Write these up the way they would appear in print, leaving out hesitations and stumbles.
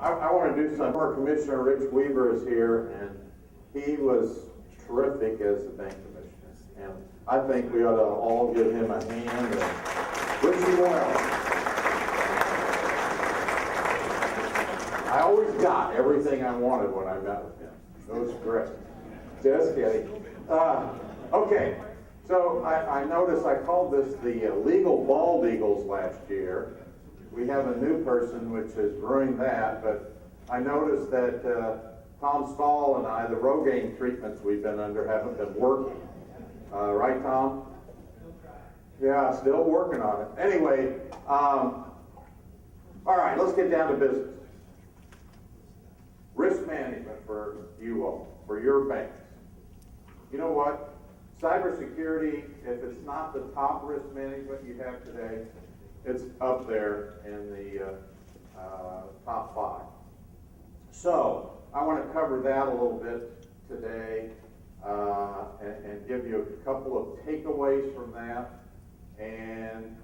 I want to do some. Our Commissioner Rich Weaver is here, and he was terrific as the bank commissioner. And I think we ought to all give him a hand and wish him well. I always got everything I wanted when I met with him. It was great. Just kidding. Okay, so I noticed I called this the legal bald eagles last year. We have a new person which has ruined that, but I noticed that Tom Stahl and I, the Rogaine treatments we've been under haven't been working. Right, Tom? Yeah, still working on it. Anyway, all right, let's get down to business. Risk management for you all, for your banks. You know what? Cybersecurity, if it's not the top risk management you have today, it's up there in the top 5. So I want to cover that a little bit today and give you a couple of takeaways from that, and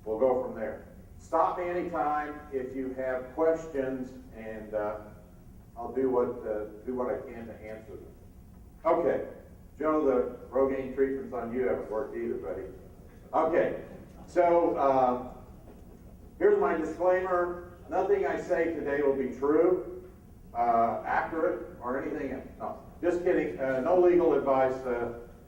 we'll go from there. Stop me anytime if you have questions, and I'll do what I can to answer them. Okay, Joe, the Rogaine treatments on you haven't worked either, buddy. Okay, so here's my disclaimer. Nothing I say today will be true, accurate, or anything else. No, just kidding. No legal advice.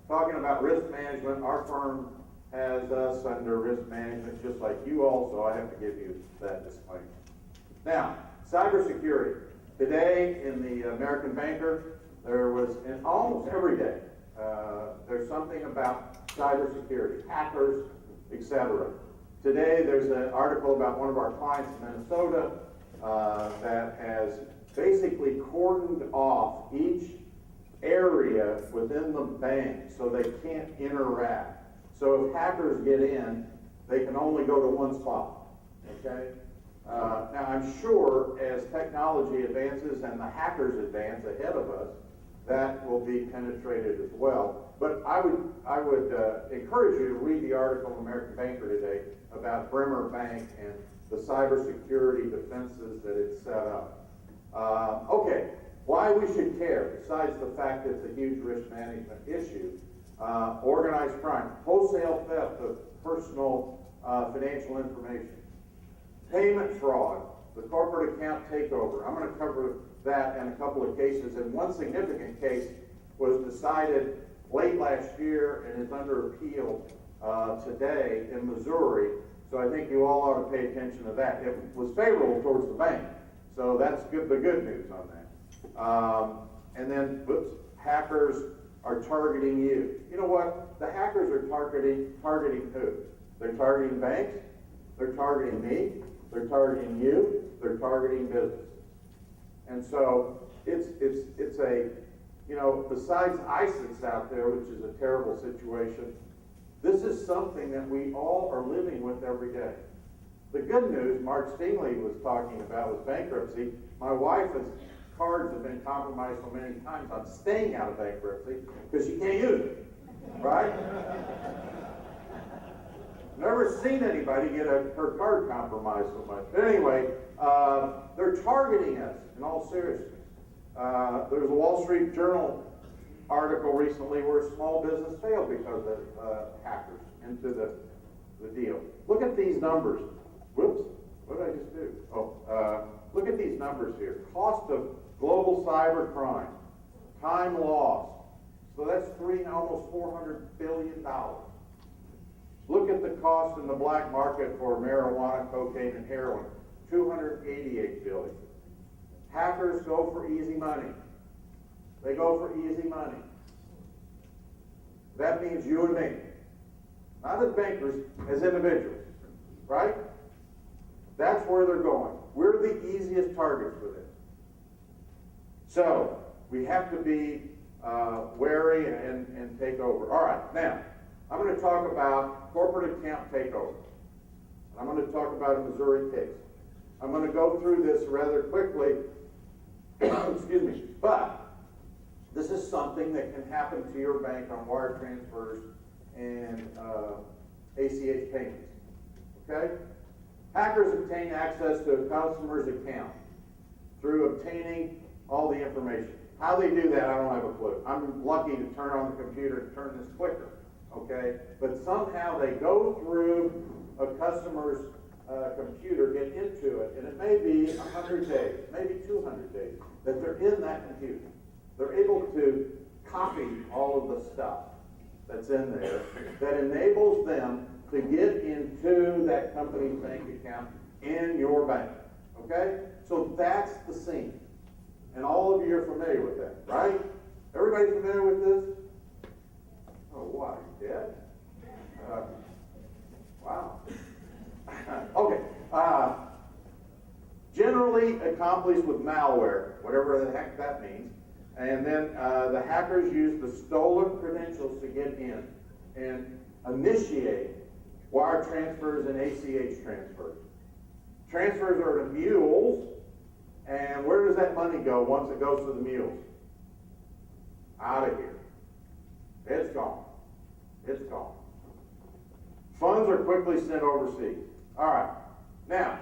Talking about risk management, our firm has us under risk management just like you all, so I have to give you that disclaimer. Now, cybersecurity. Today in the American Banker, there was, in almost every day, there's something about cybersecurity, hackers, etc. Today there's an article about one of our clients in Minnesota that has basically cordoned off each area within the bank so they can't interact. So if hackers get in, they can only go to one spot, okay? Now I'm sure as technology advances and the hackers advance ahead of us, that will be penetrated as well. But I would encourage you to read the article in American Banker today about Bremer Bank and the cybersecurity defenses that it's set up. Okay, why we should care, besides the fact that it's a huge risk management issue, organized crime, wholesale theft of personal financial information, payment fraud, the corporate account takeover. I'm going to cover that in a couple of cases, and one significant case was decided late last year and is under appeal today in Missouri, so I think you all ought to pay attention to that. It was favorable towards the bank, so that's good. The good news on that. And then, hackers are targeting you. You know what? The hackers are targeting who? They're targeting banks, they're targeting me, they're targeting you, they're targeting businesses. And so it's a, you know, besides ISIS out there, which is a terrible situation, this is something that we all are living with every day. The good news Mark Stingley was talking about was bankruptcy. My wife's cards have been compromised so many times, I'm staying out of bankruptcy because she can't use it, right? Never seen anybody get her card compromised so much. But anyway, they're targeting us in all seriousness. There's a Wall Street Journal article recently where a small business failed because of hackers into the deal. Look at these numbers. Whoops, what did I just do? Look at these numbers here. Cost of global cyber crime, time lost. So that's almost $400 billion. Look at the cost in the black market for marijuana, cocaine, and heroin, $288 billion. Hackers go for easy money. They go for easy money. That means you and me. Not as bankers, as individuals, right? That's where they're going. We're the easiest targets for this. So, we have to be wary and take over. All right, now, I'm going to talk about corporate account takeover. And I'm going to talk about a Missouri case. I'm going to go through this rather quickly, excuse me, but this is something that can happen to your bank on wire transfers and ACH payments. Okay? Hackers obtain access to a customer's account. through obtaining all the information. How they do that, I don't have a clue. I'm lucky to turn on the computer and turn this clicker, okay? But somehow they go through a customer's computer, get into it, and it may be 100 days, maybe 200 days, that they're in that computer. They're able to copy all of the stuff that's in there that enables them to get into that company's bank account in your bank, okay? So that's the scene. And all of you are familiar with that, right? Everybody familiar with this? Oh, why? You dead? Wow. Okay. Generally accomplished with malware, whatever the heck that means. And then the hackers use the stolen credentials to get in and initiate wire transfers and ACH transfers. Transfers are to mules, and where does that money go once it goes to the mules? Out of here. It's gone. It's gone. Funds are quickly sent overseas. All right. Now,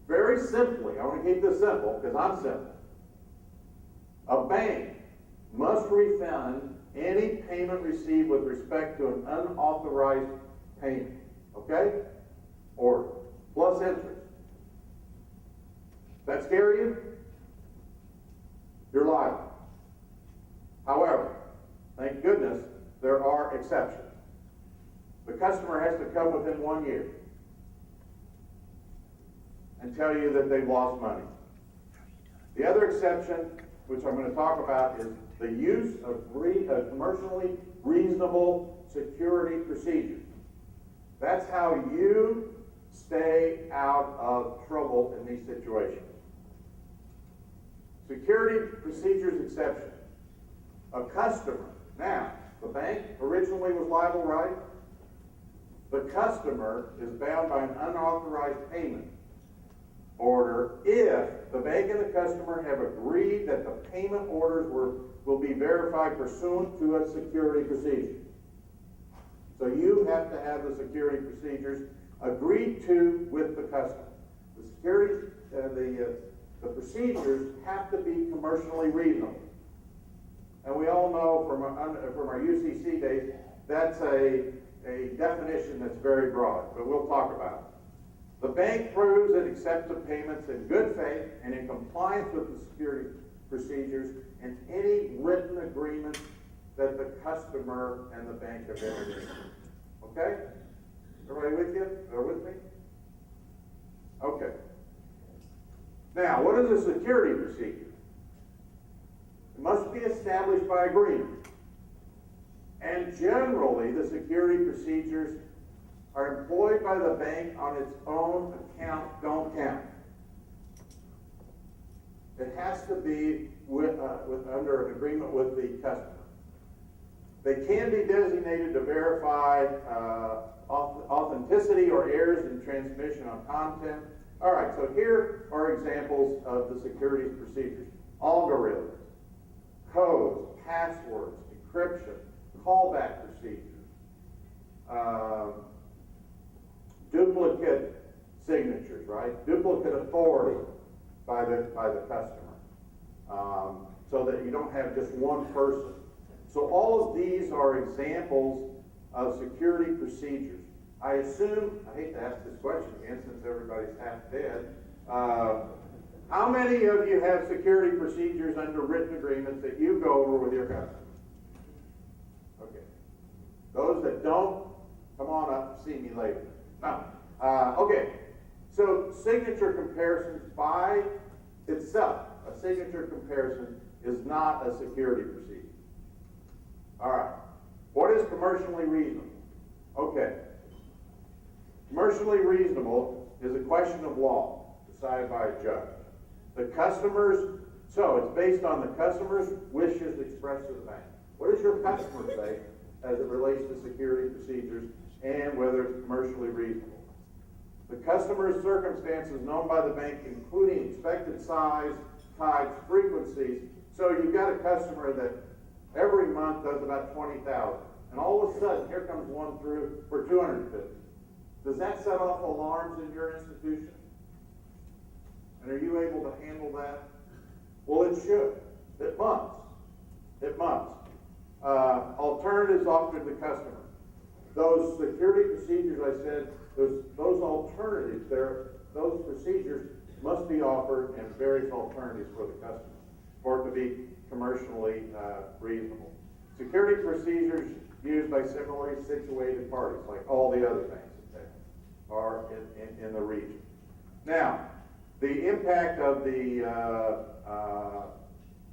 very simply, I want to keep this simple because I'm simple. A bank must refund any payment received with respect to an unauthorized payment. Okay? Or plus interest. That scare you? You're liable. However, thank goodness there are exceptions. The customer has to come within 1 year and tell you that they've lost money. The other exception, which I'm going to talk about, is the use of commercially reasonable security procedures. That's how you stay out of trouble in these situations. Security procedures exception. A customer, now, the bank originally was liable, right? The customer is bound by an unauthorized payment order if the bank and the customer have agreed that the payment orders will be verified pursuant to a security procedure. So you have to have the security procedures agreed to with the customer. The security, the procedures have to be commercially reasonable. And we all know from our UCC days, that's a definition that's very broad, but we'll talk about it. The bank proves it accepts the payments in good faith and in compliance with the security procedures and any written agreement that the customer and the bank have entered into. Okay? Everybody with you? Are with me? Okay. Now, what is a security procedure? It must be established by agreement. And generally, the security procedures are employed by the bank on its own account, don't count. It has to be under an agreement with the customer. They can be designated to verify authenticity or errors in transmission on content. All right, so here are examples of the security procedures. Algorithms, codes, passwords, encryption, callback procedures, duplicate signatures, right? Duplicate authority by the customer, so that you don't have just one person. So all of these are examples of security procedures. I assume, I hate to ask this question again since everybody's half dead, how many of you have security procedures under written agreements that you go over with your customer? Okay. Those that don't, come on up, see me later. No. Okay. So signature comparisons by itself, a signature comparison is not a security procedure. All right. What is commercially reasonable? Okay. Commercially reasonable is a question of law decided by a judge. So it's based on the customer's wishes expressed to the bank. What does your customer say as it relates to security procedures and whether it's commercially reasonable? The customer's circumstances known by the bank, including expected size, types, frequencies. So you've got a customer that every month does about 20,000. And all of a sudden, here comes one through for 250. Does that set off alarms in your institution? And are you able to handle that? Well, it should. It must. It must. Alternatives offered to the customer. Those security procedures I said, those alternatives, those procedures must be offered and various alternatives for the customer for it to be commercially reasonable. Security procedures used by similarly situated parties, like all the other things that are in the region. Now, the impact of the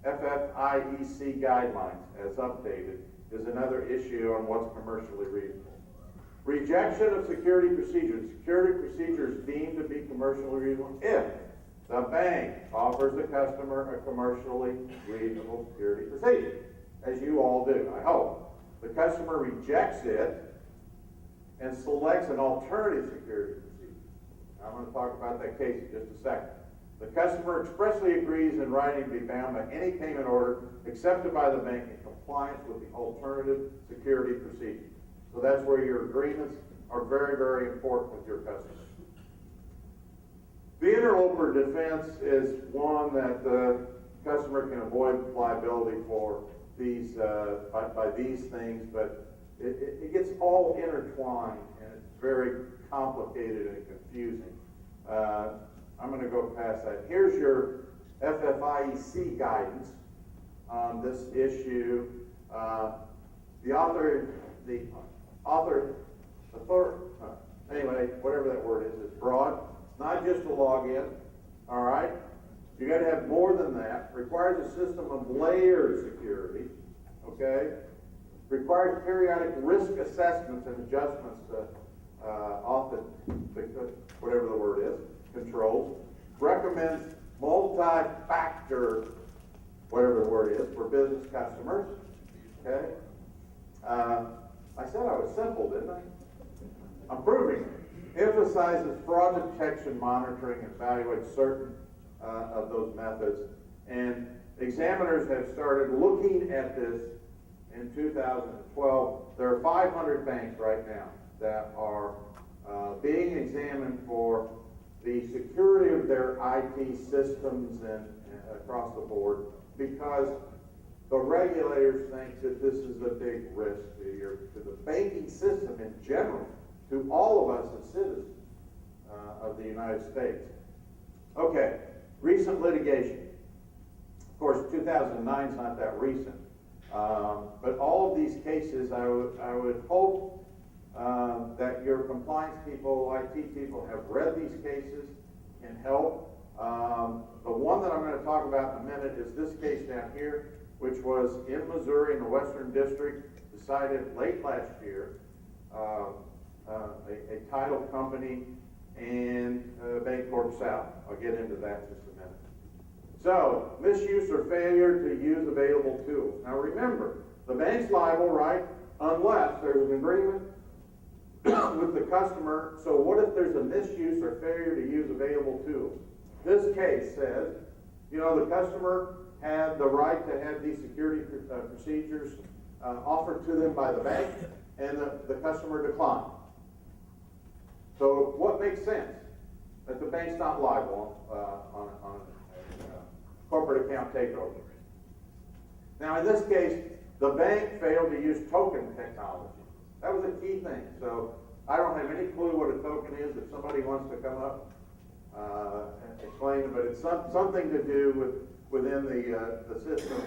FFIEC guidelines as updated is another issue on what's commercially reasonable. Rejection of security procedures. Security procedures deemed to be commercially reasonable if the bank offers the customer a commercially reasonable security procedure, as you all do, I hope. The customer rejects it and selects an alternative security procedure. I'm going to talk about that case in just a second. The customer expressly agrees in writing to be bound by any payment order accepted by the bank in compliance with the alternative security procedure. So that's where your agreements are very, very important with your customers. The interloper defense is one that the customer can avoid liability for these by these things, but it gets all intertwined and it's very complicated and confusing. I'm going to go past that. Here's your FFIEC guidance on this issue. Anyway, whatever that word is broad. Not just a login, all right? You got to have more than that. Requires a system of layered security, okay? Requires periodic risk assessments and adjustments to whatever the word is, controls. Recommends multi-factor, whatever the word is, for business customers, okay? I said I was simple, didn't I? I'm proving it. Emphasizes fraud detection, monitoring, and evaluates certain of those methods. And examiners have started looking at this in 2012. There are 500 banks right now that are being examined for the security of their IT systems and across the board because the regulators think that this is a big risk to the banking system in general, to all of us as citizens of the United States. Okay, recent litigation. Of course, 2009 is not that recent, but all of these cases, I would hope that your compliance people, IT people, have read these cases and help. The one that I'm going to talk about in a minute is this case down here, which was in Missouri in the Western District, decided late last year. A title company and Bancorp South. I'll get into that in just a minute. So, misuse or failure to use available tools. Now remember, the bank's liable, right, unless there's an agreement with the customer. So what if there's a misuse or failure to use available tools? This case says, the customer had the right to have these security procedures offered to them by the bank, and the customer declined. So what makes sense? That the bank's not liable on a corporate account takeover. Now in this case, the bank failed to use token technology. That was a key thing. So I don't have any clue what a token is. If somebody wants to come up and explain it, but it's something to do within the system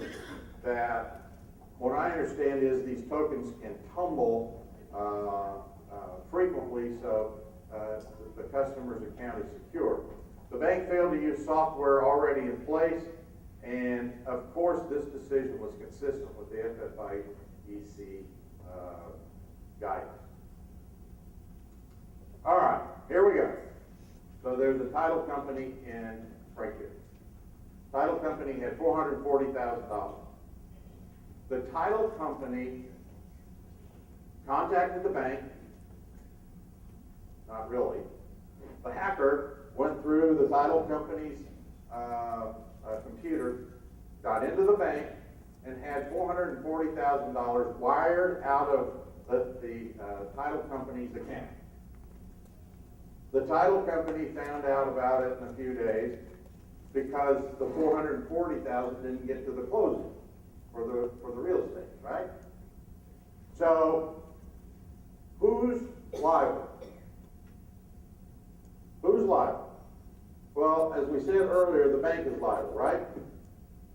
that what I understand is these tokens can tumble frequently, so the customer's account is secure. The bank failed to use software already in place, and of course this decision was consistent with the FFIEC guidance. All right, here we go. So there's a title company in Franklin. Title company had $440,000. The title company contacted the bank. Not really. The hacker went through the title company's computer, got into the bank, and had $440,000 wired out of the title company's account. The title company found out about it in a few days, because the 440,000 didn't get to the closing for the real estate, right? So, who's liable? Who's liable? Well, as we said earlier, the bank is liable, right?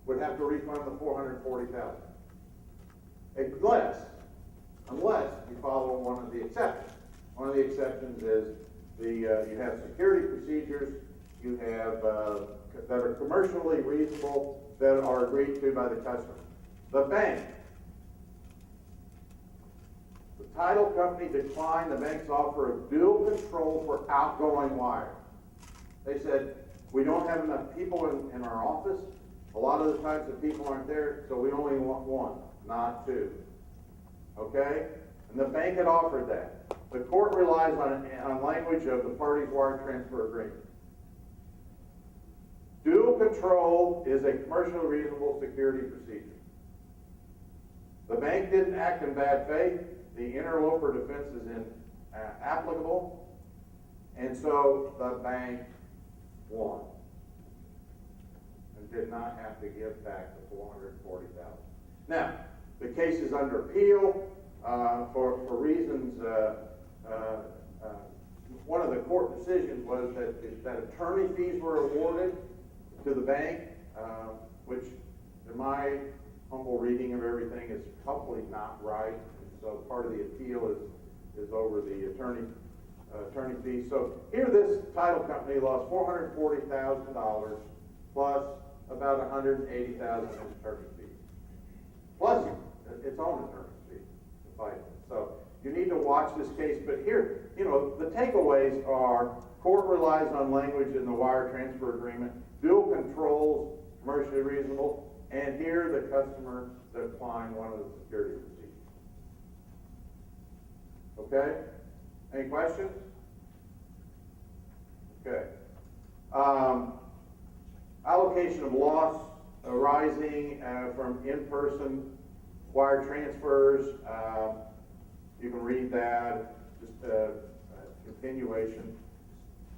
Would have to refund the 440,000. Unless you follow one of the exceptions. One of the exceptions is you have security procedures, you have that are commercially reasonable, that are agreed to by the customer. The bank, the title company declined the bank's offer of dual control for outgoing wires. They said, we don't have enough people in our office. A lot of the times the people aren't there, so we only want one, not two. Okay? And the bank had offered that. The court relies on language of the parties' wire transfer agreement. Dual control is a commercially reasonable security procedure. The bank didn't act in bad faith. The interloper defense is inapplicable. And so the bank won and did not have to give back the 440,000. Now, the case is under appeal for reasons. One of the court decisions was that attorney fees were awarded to the bank, which, in my humble reading of everything, is probably not right. And so part of the appeal is over the attorney fees. So here, this title company lost $440,000 plus about $180,000 in attorney fees, plus its own attorney fees to fight it. So you need to watch this case. But here, the takeaways are: court relies on language in the wire transfer agreement, dual controls, commercially reasonable, and here the customer declined one of the security procedures. Okay? Any questions? Okay. Allocation of loss arising from in-person wire transfers. You can read that, just a continuation.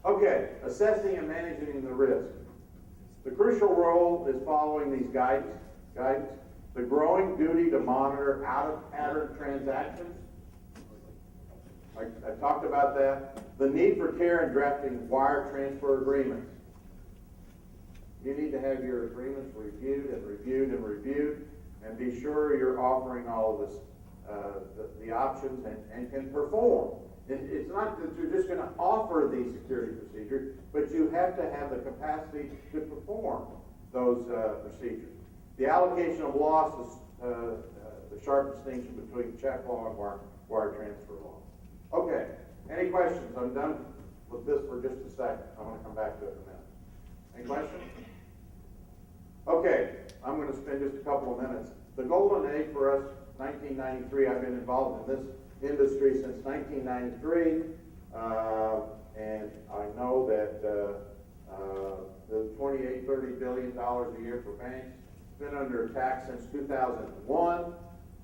Okay, assessing and managing the risk. The crucial role is following these guidance. The growing duty to monitor out-of-pattern transactions. I talked about that. The need for care in drafting wire transfer agreements. You need to have your agreements reviewed and reviewed and reviewed, and be sure you're offering all of this, the options and can perform. It's not that you're just going to offer these security procedures, but you have to have the capacity to perform those procedures. The allocation of loss is the sharp distinction between check law and wire transfer law. Okay, any questions? I'm done with this for just a second. I want to come back to it in a minute. Any questions? Okay, I'm going to spend just a couple of minutes. The golden age for us, 1993. I've been involved in this industry since 1993, and I know that the $28-30 billion a year for banks has been under attack since 2001.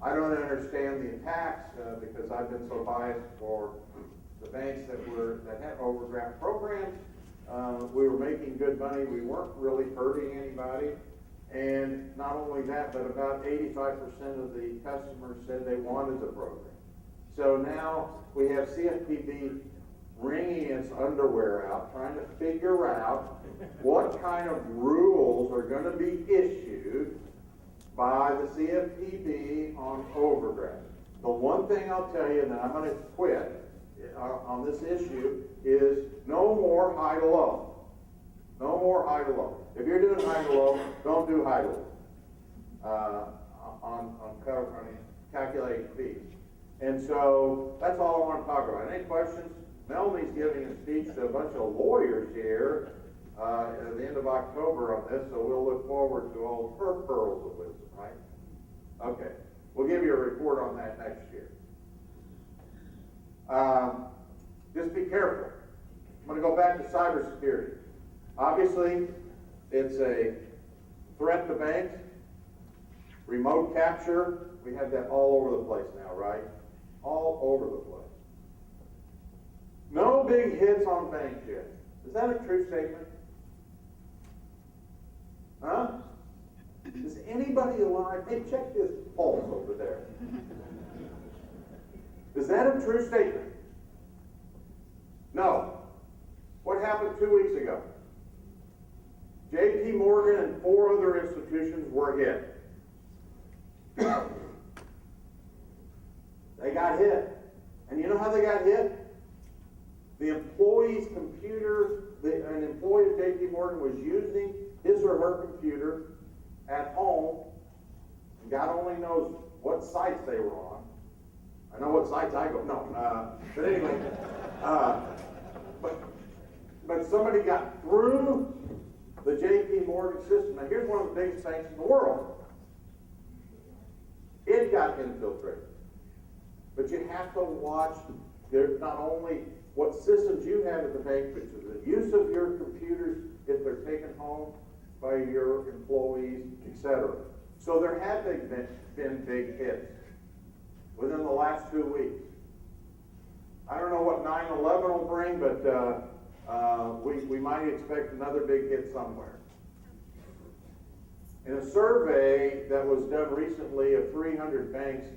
I don't understand the attacks because I've been so biased for the banks that had overdraft programs. We were making good money. We weren't really hurting anybody. And not only that, but about 85% of the customers said they wanted the program. So now we have CFPB wringing its underwear out, trying to figure out what kind of rules are going to be issued by the CFPB on overdraft. The one thing I'll tell you, and then I'm going to quit on this issue, is no more high to low. No more high to low. If you're doing high to low, don't do high to low on calculating fees. And so that's all I want to talk about. Any questions? Melanie's giving a speech to a bunch of lawyers here at the end of October on this, so we'll look forward to all of her pearls of wisdom, right? Okay. We'll give you a report on that next year. Just be careful. I'm going to go back to cybersecurity. Obviously, it's a threat to banks. Remote capture, we have that all over the place now, right? All over the place. No big hits on banks yet. Is that a true statement? anybody alive? Hey, check this pulse over there. Is that a true statement? No. What happened 2 weeks ago? J.P. Morgan and 4 other institutions were hit. They got hit. And you know how they got hit? The employee's computer, an employee of J.P. Morgan was using his or her computer at home, and God only knows what sites they were on. I know what sites I go, but anyway, but somebody got through the J.P. Morgan system. Now here's one of the biggest banks in the world. It got infiltrated. But you have to watch not only what systems you have at the bank, but the use of your computers if they're taken home by your employees, etc. So there have been big hits within the last 2 weeks. I don't know what 9/11 will bring, but we might expect another big hit somewhere. In a survey that was done recently of 300 banks,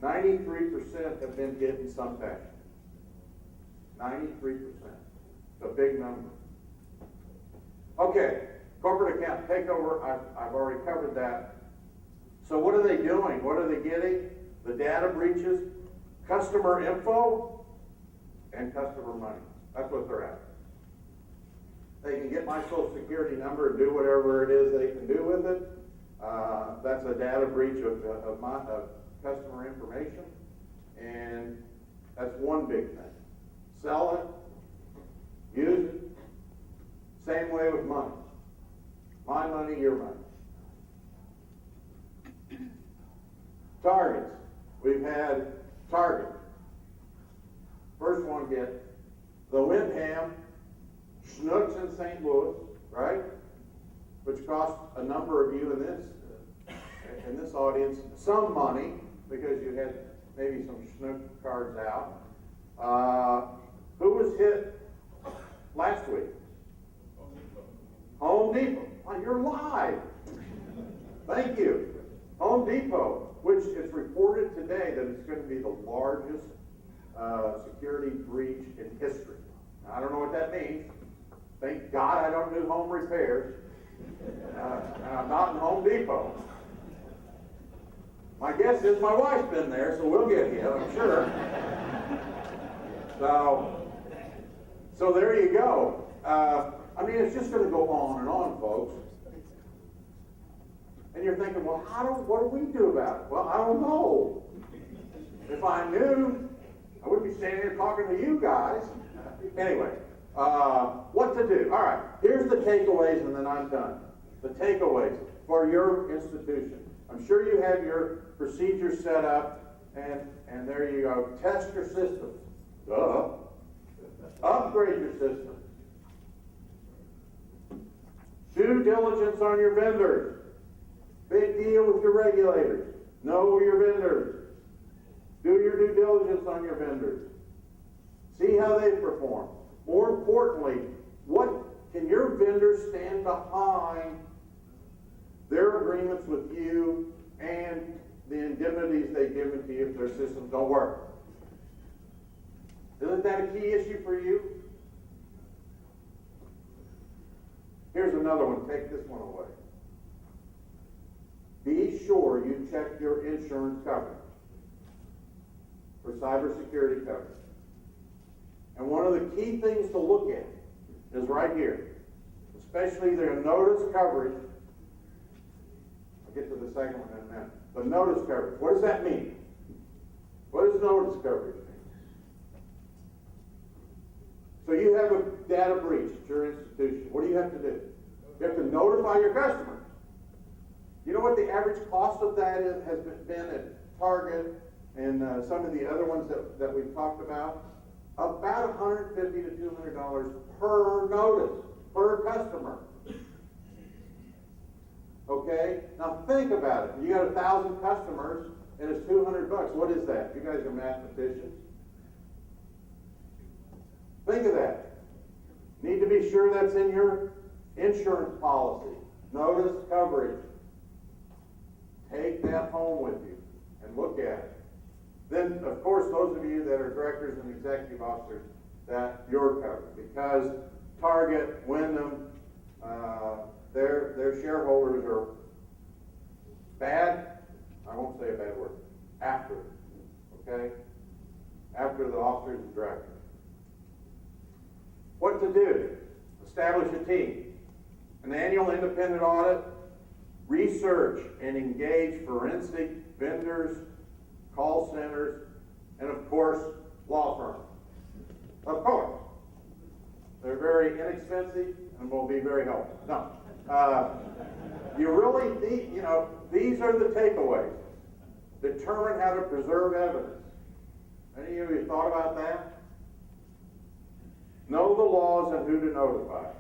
93% have been hit in some fashion. 93%. It's a big number. Okay, corporate account takeover, I've already covered that. So what are they doing? What are they getting? The data breaches, customer info, and customer money. That's what they're after. They can get my social security number and do whatever it is they can do with it. That's a data breach of customer information. And that's one big thing. Sell it, use it. Same way with money. My money, your money. Targets. We've had Target. First one hit. The Windham, Schnucks in St. Louis, right? Which cost a number of you in this audience some money because you had maybe some Schnuck cards out. Who was hit last week? Home Depot. Oh, you're live. Thank you. Home Depot, which is reported today that it's going to be the largest security breach in history. Now, I don't know what that means. Thank God I don't do home repairs. And I'm not in Home Depot. My guess is my wife's been there, so we'll get hit, I'm sure. So there you go. I mean, it's just going to go on, folks. And you're thinking, well, what do we do about it? Well, I don't know. If I knew, I wouldn't be standing here talking to you guys. Anyway, what to do? All right, here's the takeaways, and then I'm done. The takeaways for your institution. I'm sure you have your procedures set up, and there you go. Test your system. Duh. Upgrade your system. Due diligence on your vendors. Big deal with your regulators. Know your vendors. Do your due diligence on your vendors. See how they perform. More importantly, what can your vendors stand behind their agreements with you and the indemnities they've given to you if their systems don't work? Isn't that a key issue for you? Here's another one. Take this one away. Be sure you check your insurance coverage for cybersecurity coverage. And one of the key things to look at is right here, especially their notice coverage. I'll get to the second one in a minute. The notice coverage. What does that mean? What does notice coverage mean? So you have a data breach at your institution. What do you have to do? You have to notify your customers. You know what the average cost of that has been at Target and some of the other ones that we've talked about? About $150 to $200 per notice, per customer. Okay? Now think about it. You got 1,000 customers and it's $200. What is that? You guys are mathematicians. Think of that. Need to be sure that's in your insurance policy. Notice coverage. look at it. Then, of course, those of you that are directors and executive officers, that you're covered, because Target, Wyndham, their shareholders are bad. I won't say a bad word. After, okay? After the officers and directors. What to do? Establish a team. An annual independent audit, research and engage forensic vendors, call centers, and of course, law firms. Of course. They're very inexpensive and will be very helpful. No. You really need, these are the takeaways. Determine how to preserve evidence. Any of you thought about that? Know the laws and who to notify.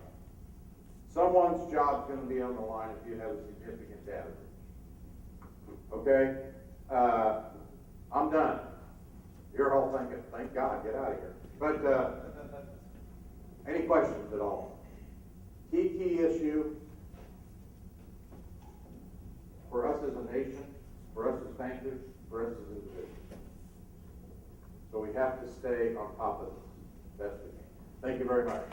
Someone's job's going to be on the line if you have a significant data breach. Okay? I'm done. You're all thinking, thank God, get out of here. But any questions at all? Key issue for us as a nation, for us as bankers, for us as individuals. So we have to stay on top of this best we can. Thank you very much.